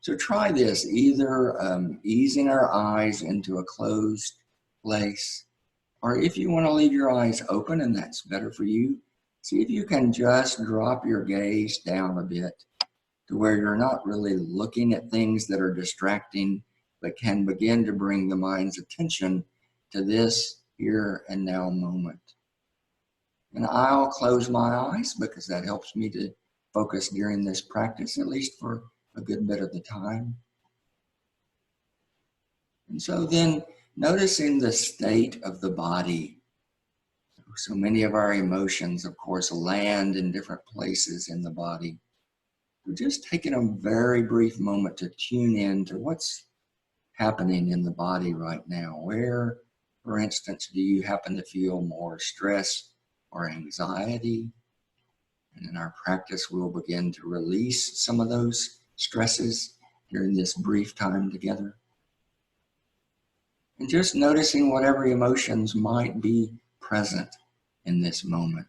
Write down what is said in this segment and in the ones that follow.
So try this, either easing our eyes into a closed place, or if you want to leave your eyes open and that's better for you, see if you can just drop your gaze down a bit to where you're not really looking at things that are distracting, but can begin to bring the mind's attention to this here and now moment. And I'll close my eyes because that helps me to focus during this practice, at least for a good bit of the time. And so then noticing the state of the body. So many of our emotions, of course, land in different places in the body. We're just taking a very brief moment to tune in to what's happening in the body right now. Where, for instance, do you happen to feel more stress or anxiety? And in our practice, we'll begin to release some of those stresses during this brief time together. And just noticing whatever emotions might be present in this moment.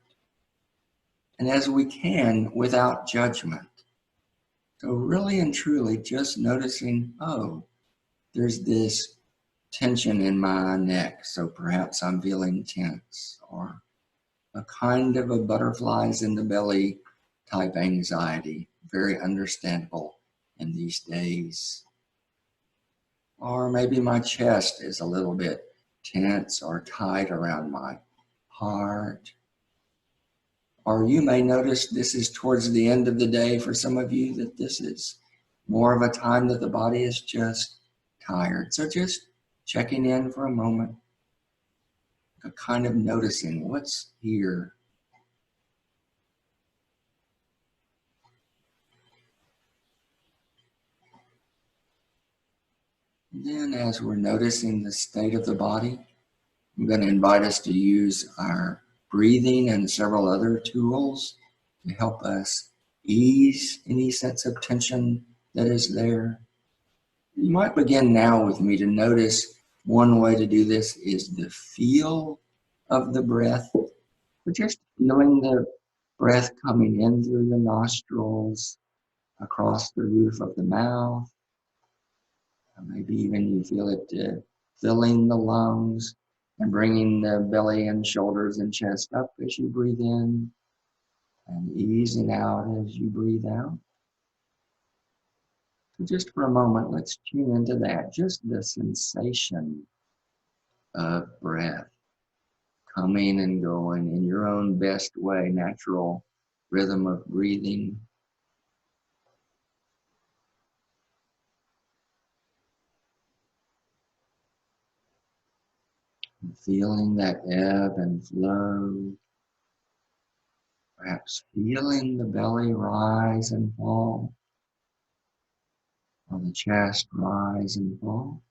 And as we can, without judgment. So really and truly just noticing, oh, there's this tension in my neck, so perhaps I'm feeling tense, or a kind of a butterflies in the belly type anxiety, very understandable in these days. Or maybe my chest is a little bit tense or tight around my heart. Or you may notice this is towards the end of the day for some of you, that this is more of a time that the body is just tired. So just checking in for a moment, kind of noticing what's here. And then as we're noticing the state of the body, I'm going to invite us to use our breathing and several other tools to help us ease any sense of tension that is there. You might begin now with me to notice one way to do this is the feel of the breath. We're just feeling the breath coming in through the nostrils, across the roof of the mouth. Maybe even you feel it filling the lungs and bringing the belly and shoulders and chest up as you breathe in and easing out as you breathe out. So just for a moment, let's tune into that, just the sensation of breath coming and going in your own best way, natural rhythm of breathing. Feeling that ebb and flow, perhaps feeling the belly rise and fall, or the chest rise and fall.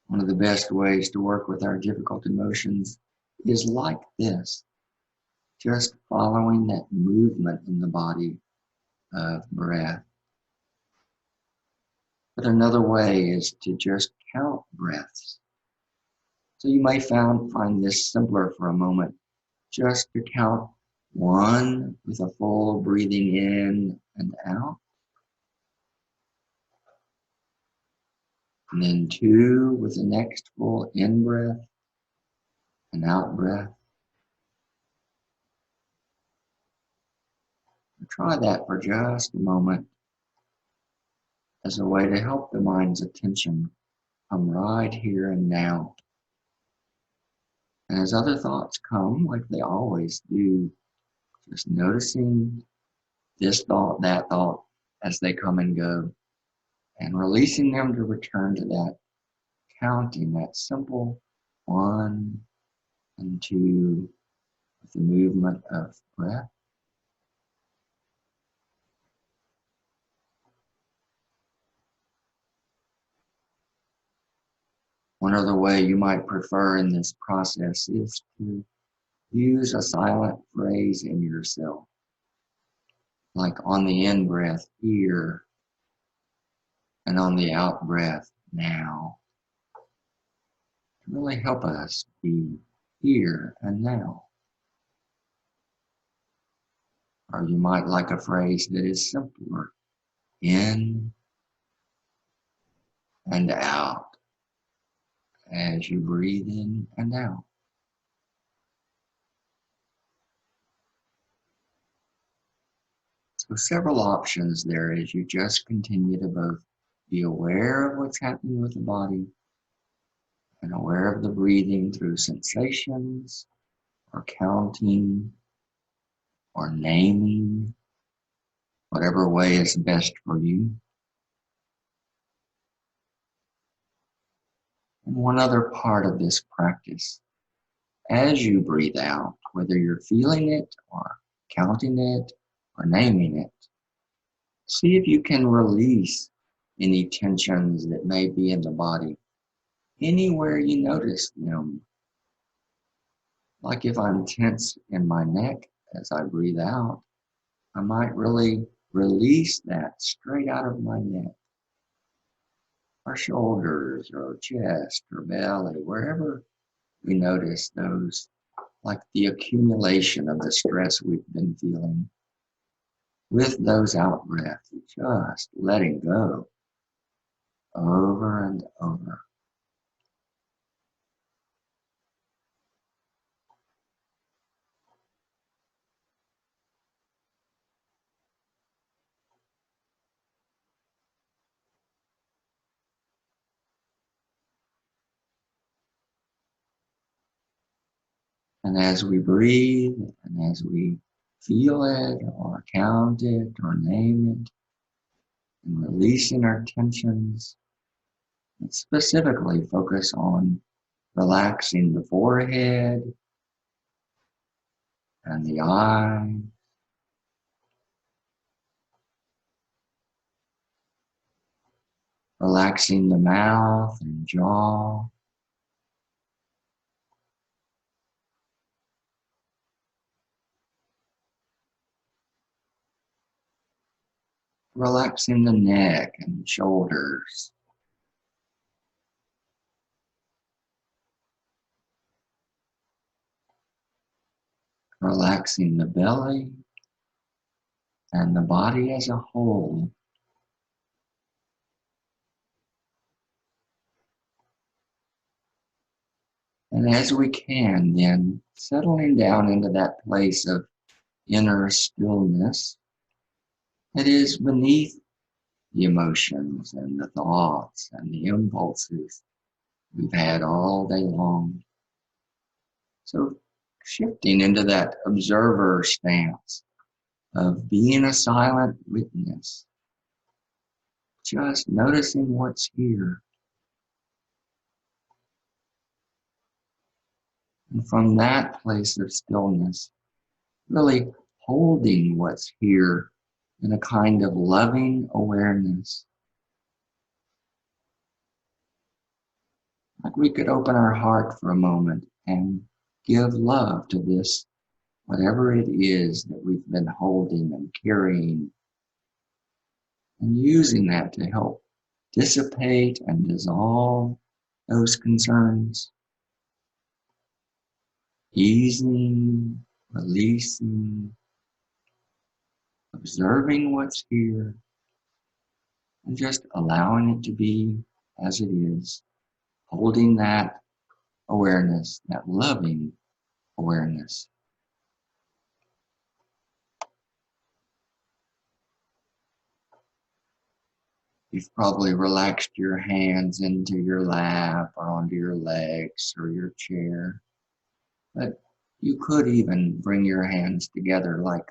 One of the best ways to work with our difficult emotions is like this, just following that movement in the body of breath. But another way is to just count breaths. So you may find this simpler for a moment, just to count one with a full breathing in and out. And then two with the next full in breath and out breath. Try that for just a moment as a way to help the mind's attention come right here and now. And as other thoughts come, like they always do, just noticing this thought, that thought, as they come and go, and releasing them to return to that counting, that simple 1 and 2 with the movement of breath. One other way you might prefer in this process is to use a silent phrase in yourself, like on the in breath, here, and on the out breath, now. To really help us be here and now. Or you might like a phrase that is simpler, in and out, as you breathe in and out. So several options there as you just continue to both be aware of what's happening with the body and aware of the breathing through sensations or counting or naming, whatever way is best for you. And one other part of this practice, as you breathe out, whether you're feeling it or counting it or naming it, see if you can release any tensions that may be in the body, anywhere you notice them. Like if I'm tense in my neck as I breathe out, I might really release that straight out of my neck, or shoulders, or chest, or belly, wherever we notice those, like the accumulation of the stress we've been feeling. With those out breaths, just letting go over and over. And as we breathe, and as we feel it, or count it, or name it, and releasing our tensions, and specifically focus on relaxing the forehead and the eye, relaxing the mouth and jaw, relaxing the neck and shoulders, relaxing the belly and the body as a whole. And as we can, then settling down into that place of inner stillness that is beneath the emotions and the thoughts and the impulses we've had all day long. So shifting into that observer stance of being a silent witness, just noticing what's here. And from that place of stillness, really holding what's here in a kind of loving awareness. Like we could open our heart for a moment and give love to this, whatever it is that we've been holding and carrying, and using that to help dissipate and dissolve those concerns, easing, releasing, observing what's here, and just allowing it to be as it is, holding that awareness, that loving awareness. You've probably relaxed your hands into your lap or onto your legs or your chair, but you could even bring your hands together like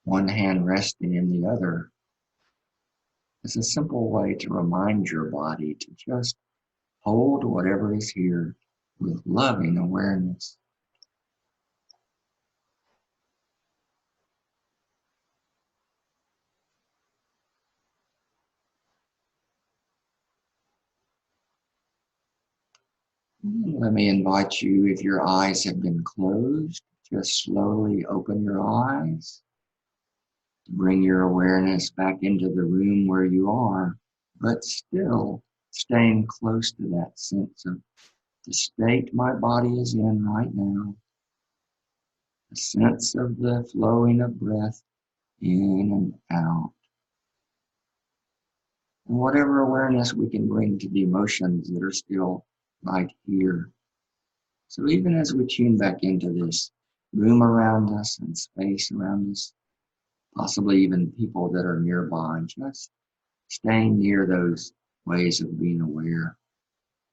one hand resting in the other. It's a simple way to remind your body to just hold whatever is here with loving awareness. Let me invite you, if your eyes have been closed, just slowly open your eyes. Bring your awareness back into the room where you are, but still staying close to that sense of the state my body is in right now, the sense of the flowing of breath in and out, and whatever awareness we can bring to the emotions that are still right here. So even as we tune back into this room around us and space around us, possibly even people that are nearby, just staying near those ways of being aware.